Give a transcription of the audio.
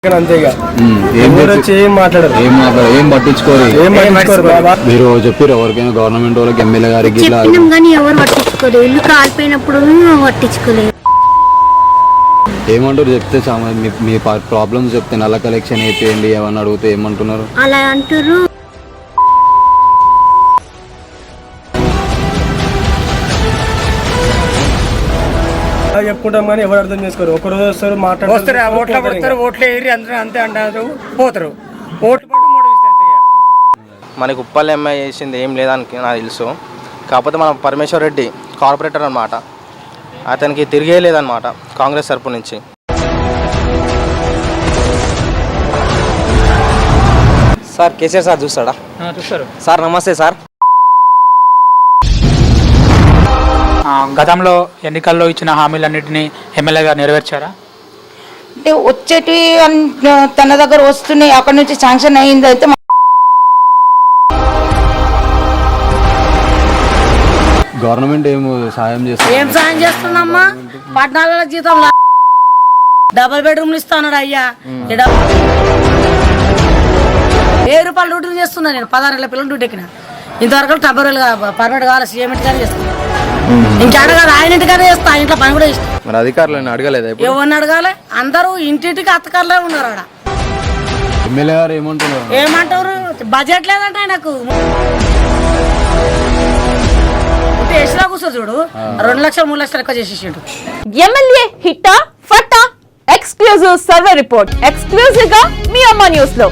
ఏం పట్టించుకోరు మీరు చెప్పారు ఎవరికైనా గవర్నమెంట్ వాళ్ళకి ఎమ్మెల్యే గారికి ఎవరు పట్టించుకోలేదు ఇల్లు కాలిపోయినప్పుడు పట్టించుకోలేదు. ఏమంటారు చెప్తే మీ ప్రాబ్లమ్స్ చెప్తే నల్ల కలెక్షన్ అయిపోయింది ఏమన్నా అడిగితే ఏమంటున్నారు? అలా అంటారు. చెప్పుకుంటాం కానీ ఎవరు అర్థం చేసుకోరు. ఒకరోజు వస్తారు మాట్లాడతారు, ఓట్లు వేరి అందరూ అంతే అంటారు, పోతారు. ఓట్లు పట్టు మనకి ఉప్పల్ ఎంఐ చేసింది ఏం లేదని నాకు తెలుసు. కాకపోతే మన పరమేశ్వర్ రెడ్డి కార్పొరేటర్ అనమాట, అతనికి తిరిగే లేదనమాట కాంగ్రెస్ తరపు నుంచి. సార్ కేసీఆర్ సార్ చూస్తాడా? చూస్తారు సార్ నమస్తే సార్. గతంలో ఎన్నికల్లో ఇచ్చిన హామీలన్నింటినీ ఎమ్మెల్యే గారు నెరవేర్చారా? అంటే వచ్చేటి తన దగ్గర వస్తున్నాయి, అక్కడ నుంచి శాంక్షన్ అయింది. అయితే గవర్నమెంట్ ఏం సాయం చేస్తుంది? ఏం సాయం చేస్తుందమ్మా? 14 జీతం డబుల్ బెడ్రూమ్లు ఇస్తాడు అయ్యా. 1000 రూపాయలు డ్యూటీ చేస్తున్నా నేను. 16 ఏళ్ళ పిల్లలు డ్యూటీ ఎక్కిన. ఇంతవరకు టెంపరీగా పర్మనెంట్ కావాలి, సీఎం ఇంటికానే చేస్తున్నా. ఇంకేడ కాదు, ఆయన ఇంటికానే చేస్తా. ఇంట్లో పని కూడా ఇష్టం. మరి అధికారులను అడగలేదు? ఎవరిని అడగాలి? అందరూ ఇంటింటికి అత్తకారులే ఉన్నారు ఆడ. ఎమ్మెల్యే గారు ఏమంటున్నారు? ఏమంటారు? బడ్జెట్ లేదంట ఆయనకు. ఎస్లా కూర్చో చూడు, 2 లక్షలు 3 లక్షలు ఎక్కువ చేసేసిండు. ఎమ్మెల్యే హిట్టా ఫట్టా ఎక్స్క్లూజివ్ సర్వే రిపోర్ట్ ఎక్స్క్లూజివ్ గా మీ అమ్మ న్యూస్ లో.